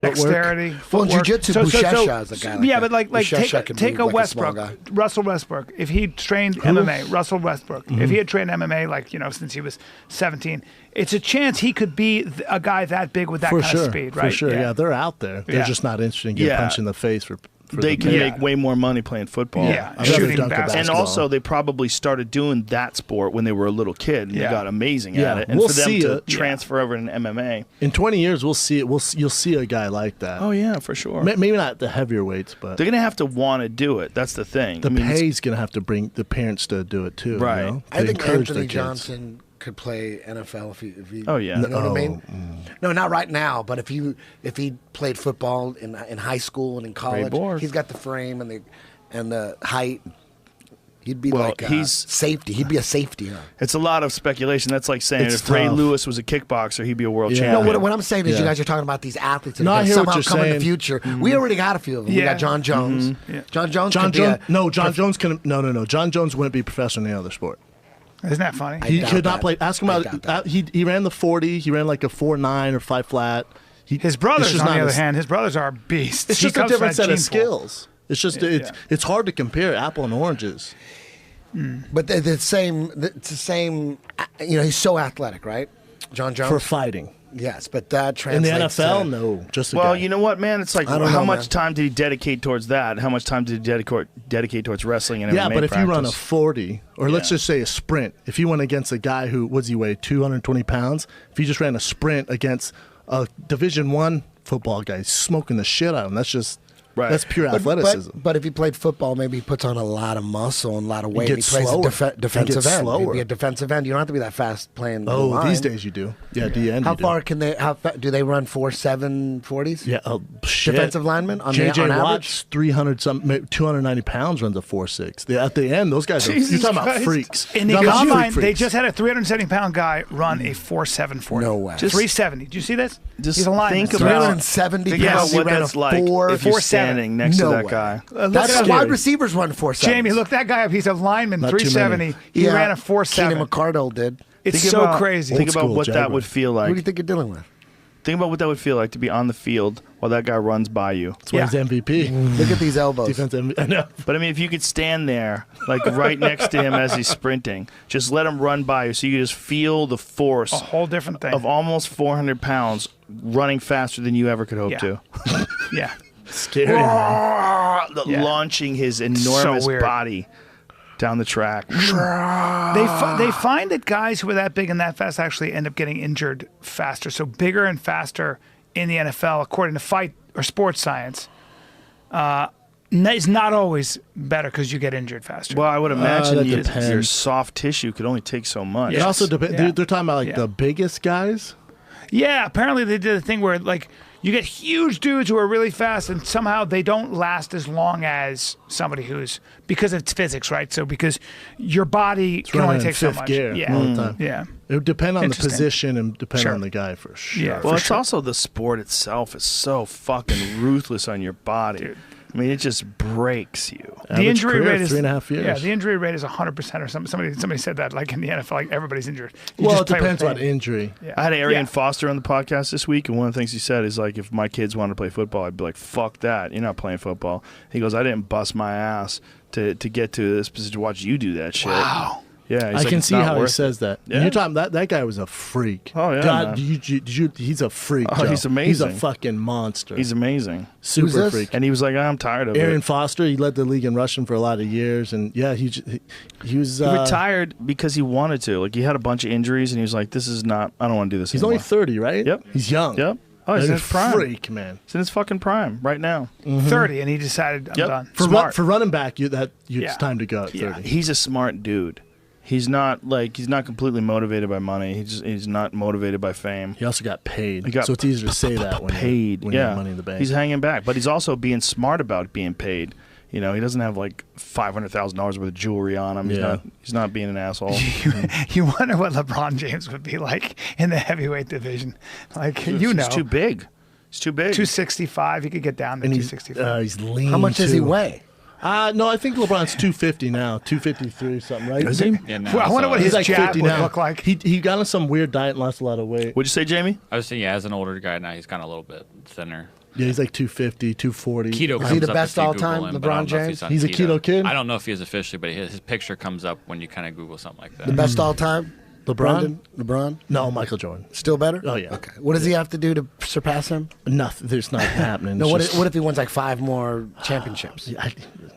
dexterity, Well, footwork. jiu-jitsu, Buchecha is a guy like yeah, that. but like Buchecha can take a move like a small Westbrook, guy. Russell Westbrook. If he trained MMA, Russell Westbrook, if he had trained MMA like since he was 17, it's a chance he could be a guy that big with that kind of speed, right? For sure, yeah, they're out there. They're just not interested in getting punched in the face for they can make way more money playing football. Yeah, shooting basketball. And also, they probably started doing that sport when they were a little kid, and they got amazing at it. And we'll for them see to transfer over into MMA. In 20 years, we'll see it. You'll see a guy like that. Oh, yeah, for sure. Maybe not the heavier weights, but... They're going to have to want to do it. That's the thing. The pay's going to have to bring the parents to do it, too. Right. You know? I think Anthony Johnson could play NFL if he oh yeah, you know what I mean? No, not right now, but if he played football in high school and in college, he's got the frame and the height. He'd be he's safety. He'd be a safety. Huh? It's a lot of speculation. That's like saying if Ray Lewis was a kickboxer, he'd be a world champion. No, what I'm saying is you guys are talking about these athletes that are somehow come in the future. We already got a few of them. We got John Jones. John Jones. John Jones can. No. John Jones wouldn't be professional in any other sport. Isn't that funny? He could not play. Ask him about. He ran the 40. He ran like a 4.9 or 5 flat. His brothers, on the other hand, his brothers are beasts. It's just a different set of skills. It's just it's hard to compare apple and oranges. But they're the same. It's the same. He's so athletic, right? John Jones for fighting. Yes, but that in translates the NFL, no. Just you know what, man? It's like how much time did he dedicate towards that? How much time did he dedicate towards wrestling and MMA but if practice? you run a 40, or let's just say a sprint, if you went against a guy who what does he weigh 220 pounds, if you just ran a sprint against a Division I football guy, he's smoking the shit out of him. That's just. Right. That's pure athleticism. But if he played football, maybe he puts on a lot of muscle and a lot of weight. He plays defensive end. He'd be a defensive end. You don't have to be that fast playing. These days you do. Yeah, D-end. How far can they? Do they run 4.7 40s? Yeah, shit. Defensive linemen on J.J. on Watt's 290 pounds runs a 4.6. At the end, those guys are. You're talking about freaks. In the combine, they just had a 370-pound guy run a 4.7 40. No way. 370. Did you see this? He's a lineman. Think about 370 pounds. What that's like if you're standing next to that guy. That's wide receivers run 4.7. Jamie, look that guy up. He's a lineman, 370. He ran a 4.7. Keenan McCardle did. It's so crazy. Think about what that would feel like. Who do you think you're dealing with? Think about what that would feel like to be on the field while that guy runs by you. That's why he's MVP. Look at these elbows. Defense MVP. I know. But I mean, if you could stand there, like right next to him as he's sprinting, just let him run by you so you just feel the force. A whole different thing. Of almost 400 pounds running faster than you ever could hope to. Yeah. Scary. Launching his enormous body down the track. They find that guys who are that big and that fast actually end up getting injured faster. So bigger and faster in the NFL, according to fight or sports science, is not always better because you get injured faster. Well, I would imagine your soft tissue could only take so much. It also depends. They're talking about the biggest guys. Yeah, apparently they did a thing where you get huge dudes who are really fast, and somehow they don't last as long as somebody who's because it's physics, right? So because your body can only take so much. Gear all the time. Yeah, it would depend on the position and depend on the guy for sure. Yeah, well, it's also the sport itself is so fucking ruthless on your body. Dude. I mean, it just breaks you. The injury rate is 3.5 years. Yeah, the injury rate is 100% or something. Somebody said that, like in the NFL, like everybody's injured. Well, it depends on injury. Yeah. I had Arian Foster on the podcast this week, and one of the things he said is like, if my kids wanted to play football, I'd be like, fuck that. You're not playing football. He goes, I didn't bust my ass to get to this position to watch you do that shit. Wow. Yeah, I can see how he says that. Yeah. And you're talking that guy was a freak. Oh yeah, God, he's a freak. Oh, Joe. he's amazing. He's a fucking monster. He's amazing. Super freak. And he was like, I'm tired of Arian it. Foster. He led the league in rushing for a lot of years, and he was. He retired because he wanted to. Like he had a bunch of injuries, and he was like, "This is not. I don't want to do this." He's anymore. only 30, right? Yep. He's young. Yep. Oh, he's in his prime. Freak, man. He's in his fucking prime right now. 30, and he decided I'm done. For running back, it's time to go at 30. Yeah. He's a smart dude. He's not completely motivated by money. He's not motivated by fame. He also got paid. So it's easier to say that when you have money in the bank. He's hanging back, but he's also being smart about being paid. You know, he doesn't have like $500,000 worth of jewelry on him. He's not being an asshole. You wonder what LeBron James would be like in the heavyweight division. Like he's too big. He's too big. 265. He could get down to 265. He's lean. How much does he weigh? No, I think LeBron's 250 now, 253 something, right? Is he? Yeah, well, I wonder what his jab would look like. He got on some weird diet and lost a lot of weight. What'd you say, Jamie? I was saying, as an older guy now, he's gotten a little bit thinner. Yeah, he's like 250, 240. Keto Is he the comes up best if you all Google time? him, but I LeBron don't know if James? He's a keto kid? I don't know if he is officially, but his picture comes up when you kind of Google something like that. The best all time? LeBron? Brendan? LeBron? No, Michael Jordan. Still better? Oh, yeah. Okay. What does he have to do to surpass him? Nothing. There's not happening. No, It's what just- if he wins like 5 more championships?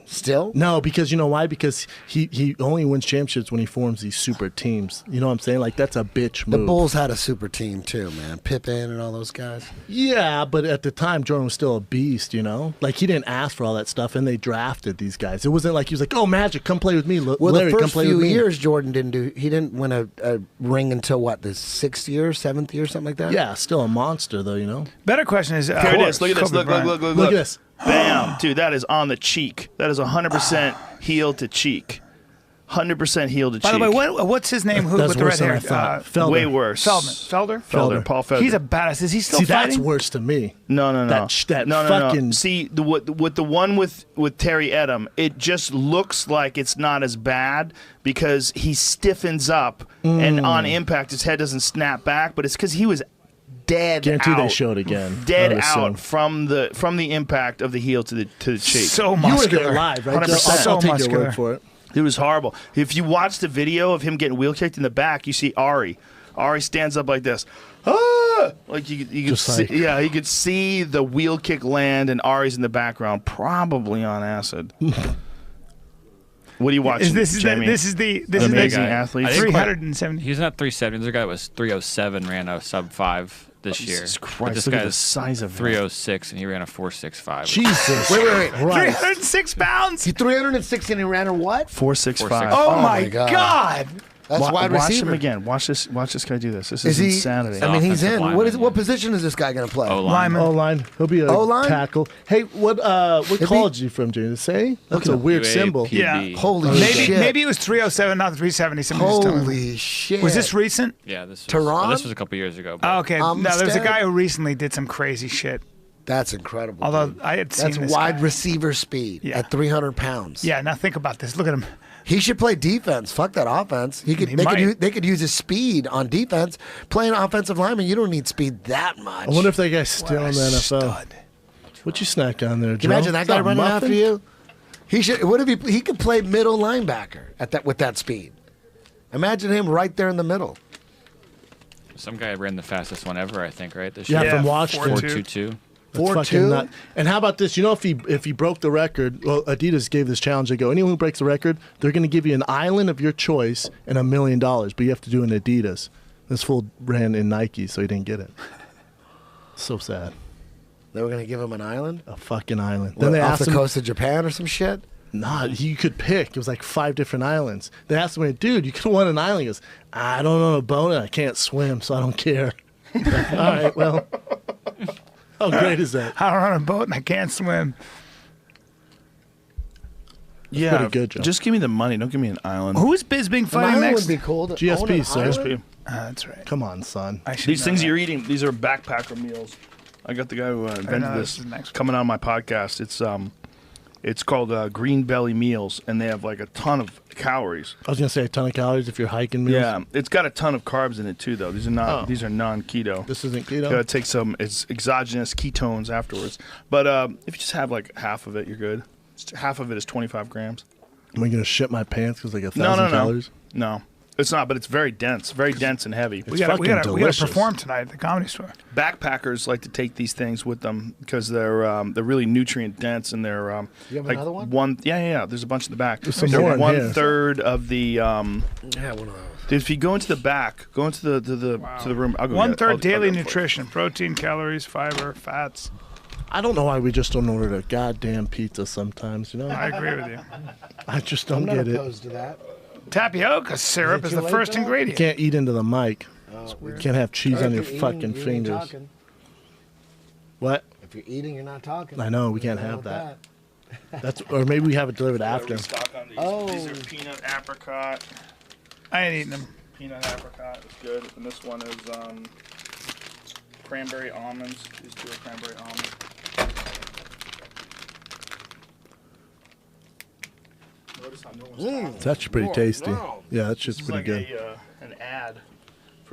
Still? No, because you know why? Because he only wins championships when he forms these super teams. You know what I'm saying? Like, that's a bitch The move. Bulls had a super team too, man. Pippen and all those guys. Yeah, but at the time, Jordan was still a beast, you know? Like, he didn't ask for all that stuff, and they drafted these guys. It wasn't like he was like, oh, Magic, come play with me. Well, Larry, the come first play few with me. years, Jordan didn't win a ring until what, the 6th year, 7th year, something like that? Yeah, still a monster, though, you know? Better question is, Here it is. Look at this. Kobe Look, Bryant. look, look, look, Look at this. Bam. Dude, that is on the cheek. That is 100% heel to cheek. 100% heel to cheek. By the way, what's his name? Who That's with the red worse than hair? I thought. Felder. Way worse. Felder. Paul Felder. He's a badass. Is he still See, fighting? that's worse to me. No. That no, fucking... No. See, with the one with Terry Edom, it just looks like it's not as bad because he stiffens up and on impact his head doesn't snap back, but it's because he was dead Guarantee out. they show it again. Dead I would out assume. from the impact of the heel to the cheek. So You were muscular. there live, right? 100%. I'll take muscular. your word for it. It was horrible. If you watch the video of him getting wheel kicked in the back, you see Ari. Ari stands up like this. Ah! Like you could Just see, like- yeah, you could see the wheel kick land, and Ari's in the background, probably on acid. What are you watching, This is Jamie? the amazing guy. athlete. I didn't quite- 370. He's not 370. There's a guy that was 307, ran a sub-5 this year. Jesus But Christ, this look at the guy's size of him. 306, and he ran a 465. Jesus. Wait. Christ. 306 pounds. He 360 and he ran a what? 465. Oh, Oh my my God. God. That's wide Watch receiver. him again. Watch this guy do this. This Is is he? insanity. I mean, he's Offensive in. lineman, What yeah. position is this guy going to play? Lineman. O-line. He'll be a O-line? tackle. Hey, what college are you from, James? Say? That's a weird symbol. UAPB. Yeah. Holy Maybe shit. maybe it was 307, not 370. Somebody just told me. Holy shit. Was this recent? Yeah, this was, Tehran? this was a couple years ago. but- Oh, okay. No, there was a Amstead? guy who recently did some crazy shit. That's incredible. Although dude. I had seen That's this wide guy. receiver speed Yeah. at 300 pounds. Yeah. Now think about this. Look at him. He should play defense. Fuck that offense. They could use his speed on defense. Playing offensive lineman, you don't need speed that much. I wonder if that guy's still What in a the NFL. stud. What you snack on there, Joe? Can you imagine that Is guy a running muffin? after you? He should. What if he could play middle linebacker with that speed? Imagine him right there in the middle. Some guy ran the fastest one ever, I think, right? This Yeah, year. from Washington. 422. That's 4'2"? fucking nut. And how about this? You know, if he broke the record, well, Adidas gave this challenge. They go, anyone who breaks the record, they're going to give you an island of your choice and $1 million, but you have to do it in Adidas. This fool ran in Nike, so he didn't get it. So sad. They were going to give him an island? A fucking island. What, Then they off asked the him, coast of Japan or some shit? nah, you could pick. It was like 5 different islands. They asked him, dude, you could have won an island. He goes, I don't own a boat and I can't swim, so I don't care. All right, well, how great is that? I don't run a boat and I can't swim. Yeah, pretty good, Joe. just give me the money. Don't give me an island. Who is Bisbing An fighting island next? would be cool. To GSP, own an sir. island? GSP. That's right. Come on, son. I should These know things that. you're eating, these are backpacker meals. I got the guy who invented know this this is the next one. coming on my podcast. It's called Green Belly Meals, and they have like a ton of calories. I was gonna say a ton of calories if you're hiking meals. Yeah, it's got a ton of carbs in it too, though. These are not. Oh. These are non-keto. This isn't You keto. gotta take some. It's exogenous ketones afterwards. But if you just have like half of it, you're good. Half of it is 25 grams. Am I gonna shit my pants because like 1,000 No. calories? No, it's not. But it's very dense and heavy. We gotta fucking delicious. perform tonight at the Comedy Store. Backpackers like to take these things with them because they're really nutrient dense and they're You have like another one? Yeah. There's a bunch in the back. There's some They're more in here. 1/3 of the. Yeah, one of those. If you go into the back, go into the room. I'll go get it. 1/3 I'll daily get it for you. nutrition: protein, calories, fiber, fats. I don't know why we just don't order the goddamn pizza sometimes. You know, I agree with you. I just I'm don't not get it. opposed to that. Tapioca syrup Is is it the too late first for that? You ingredient. can't eat into the mic. You can't have cheese Or on if your you're eating, fucking you ain't fingers. talking. What? If you're eating, you're not talking. I know we can't What's have wrong that. That's or maybe we have it delivered after. Restock on these. Oh. These are peanut apricot. I ain't eating them. Peanut apricot is good, and this one is cranberry almonds. These two are cranberry almonds. Notice how no one's talking. It's actually pretty tasty. wow. Yeah, that shit's This is pretty like good. an ad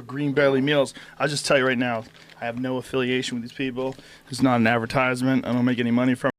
for Green Belly Meals. I'll just tell you right now, I have no affiliation with these people. It's not an advertisement. I don't make any money from